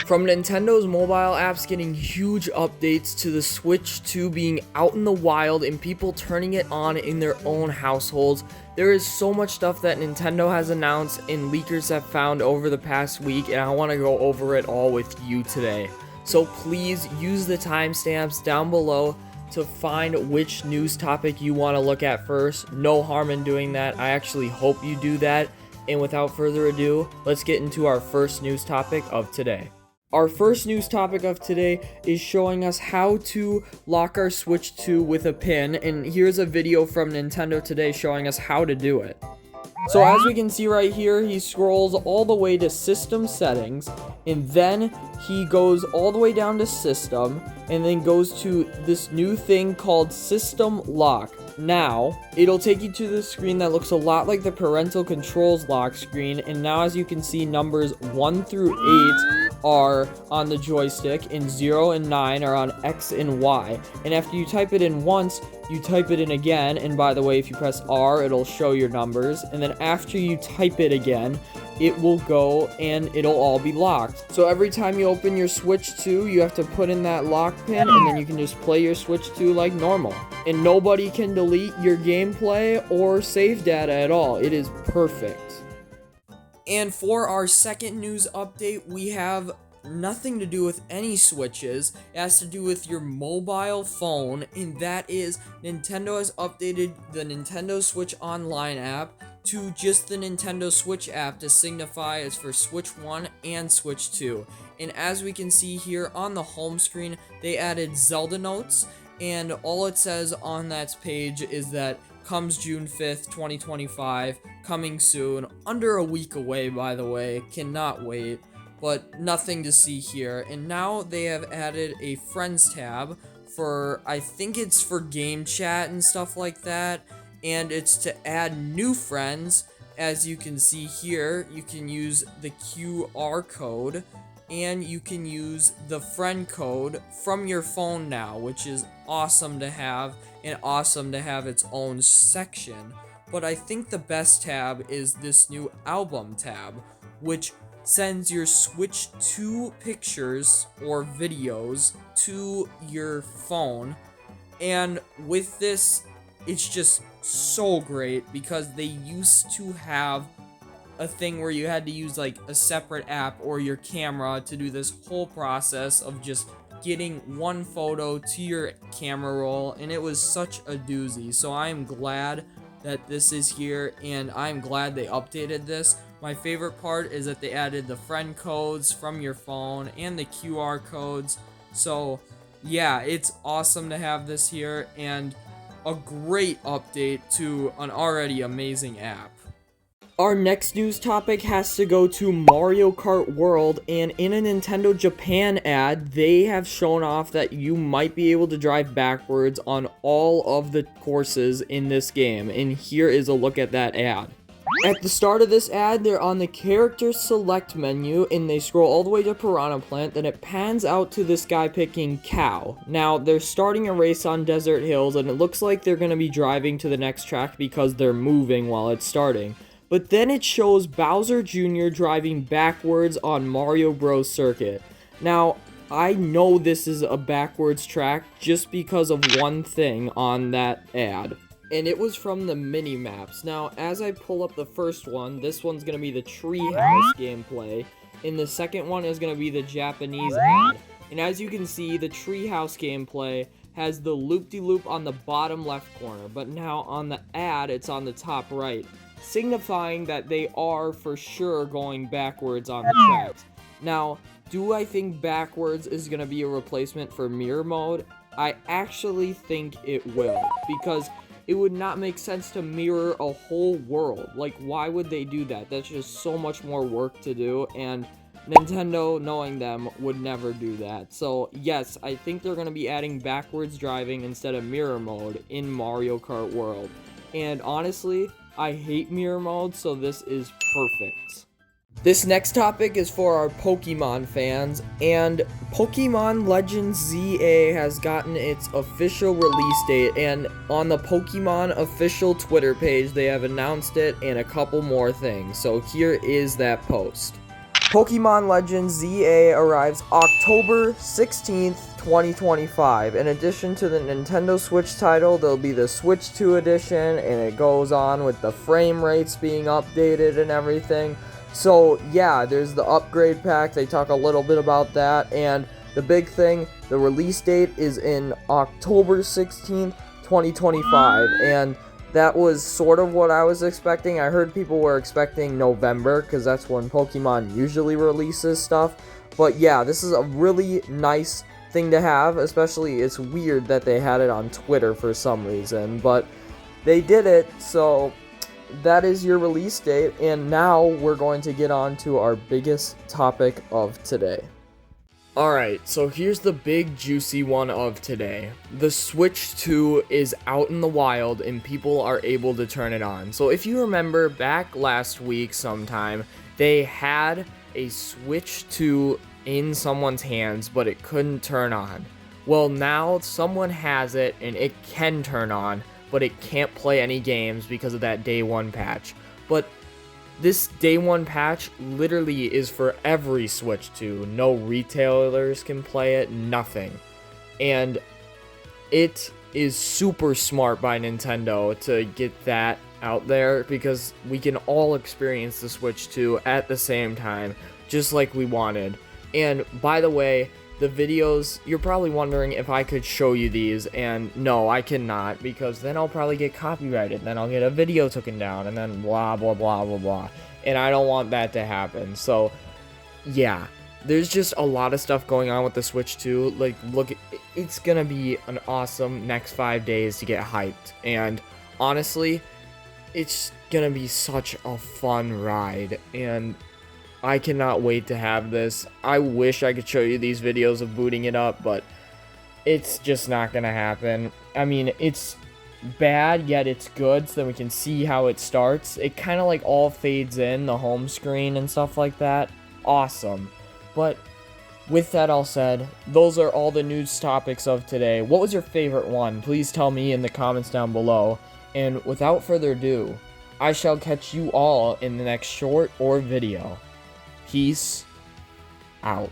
From Nintendo's mobile apps getting huge updates to the Switch 2 being out in the wild and people turning it on in their own households, there is so much stuff that Nintendo has announced and leakers have found over the past week, and I want to go over it all with you today. So please use the timestamps down below to find which news topic you want to look at first. No harm in doing that. I actually hope you do that. And without further ado, let's get into our first news topic of today. Our first news topic of today is showing us how to lock our Switch 2 with a pin, and here's a video from Nintendo today showing us how to do it. So as we can see right here, he scrolls all the way to System Settings, and then he goes all the way down to System, and then goes to this new thing called System Lock. Now, it'll take you to the screen that looks a lot like the parental controls lock screen, and now as you can see, numbers 1 through 8 are on the joystick, and 0 and 9 are on X and Y. And after you type it in once, you type it in again, and by the way, if you press R, it'll show your numbers, and then after you type it again, it will go and it'll all be locked. So every time you open your Switch 2, you have to put in that lock pin, and then you can just play your Switch 2 like normal. And nobody can delete your gameplay or save data at all. It is perfect. And for our second news update, we have nothing to do with any Switches. It has to do with your mobile phone, and that is Nintendo has updated the Nintendo Switch Online app to just the Nintendo Switch app to signify as for Switch 1 and Switch 2. And as we can see here on the home screen, they added Zelda notes, and all it says on that page is that comes June 5th, 2025, coming soon, under a week away, by the way, cannot wait, but nothing to see here. And now they have added a Friends tab for, I think it's for game chat and stuff like that, and it's to add new friends. As you can see here, you can use the QR code, and you can use the friend code from your phone now, which is awesome to have, and awesome to have its own section. But I think the best tab is this new album tab, which sends your Switch 2 pictures or videos to your phone. And with this, it's just so great because they used to have a thing where you had to use like a separate app or your camera to do this whole process of just getting one photo to your camera roll, and it was such a doozy. So I'm glad that this is here, and I'm glad they updated this. My favorite part is that they added the friend codes from your phone and the QR codes. So yeah, it's awesome to have this here, and a great update to an already amazing app. Our next news topic has to go to Mario Kart World, and in a Nintendo Japan ad, they have shown off that you might be able to drive backwards on all of the courses in this game, and here is a look at that ad. At the start of this ad, they're on the character select menu, and they scroll all the way to Piranha Plant, then it pans out to this guy picking Cow. Now, they're starting a race on Desert Hills, and it looks like they're going to be driving to the next track because they're moving while it's starting. But then it shows Bowser Jr. driving backwards on Mario Bros. Circuit. Now, I know this is a backwards track just because of one thing on that ad, and it was from the mini maps. Now, as I pull up the first one, this one's going to be the Treehouse gameplay, and the second one is going to be the Japanese ad. And as you can see, the Treehouse gameplay has the loop-de-loop on the bottom left corner, but now on the ad, it's on the top right, signifying that they are for sure going backwards on the tracks. Now, do I think backwards is going to be a replacement for mirror mode? I actually think it will, because it would not make sense to mirror a whole world. Like, why would they do that? That's just so much more work to do, and Nintendo, knowing them, would never do that. So, yes, I think they're going to be adding backwards driving instead of mirror mode in Mario Kart World. And honestly, I hate mirror mode, so this is perfect. This next topic is for our Pokemon fans, and Pokemon Legends ZA has gotten its official release date, and on the Pokemon official Twitter page, they have announced it and a couple more things. So here is that post. Pokemon Legends ZA arrives October 16th, 2025. In addition to the Nintendo Switch title, there'll be the Switch 2 edition, and it goes on with the frame rates being updated and everything. So yeah, there's the upgrade pack. They talk a little bit about that, and the big thing, the release date is in October 16th, 2025, and that was sort of what I was expecting. I heard people were expecting November, because that's when Pokemon usually releases stuff. But yeah, this is a really nice thing to have, especially it's weird that they had it on Twitter for some reason. But they did it, so that is your release date. And now we're going to get on to our biggest topic of today. Alright, so here's the big juicy one of today. The Switch 2 is out in the wild and people are able to turn it on. So if you remember back last week sometime, they had a Switch 2 in someone's hands, but it couldn't turn on. Well, now someone has it and it can turn on, but it can't play any games because of that day one patch. But this day one patch literally is for every Switch 2. No retailers can play it, nothing. And it is super smart by Nintendo to get that out there, because we can all experience the Switch 2 at the same time, just like we wanted. And by the way, the videos, you're probably wondering if I could show you these, and no, I cannot, because then I'll probably get copyrighted, then I'll get a video taken down, and then blah, blah, blah, blah, blah, and I don't want that to happen. So, yeah, there's just a lot of stuff going on with the Switch 2, like, look, it's gonna be an awesome next 5 days to get hyped, and honestly, it's gonna be such a fun ride, and I cannot wait to have this. I wish I could show you these videos of booting it up, but it's just not gonna happen. I mean, it's bad, yet it's good, so that we can see how it starts. It kind of like all fades in, the home screen and stuff like that. Awesome. But with that all said, those are all the news topics of today. What was your favorite one? Please tell me in the comments down below. And without further ado, I shall catch you all in the next short or video. Peace out.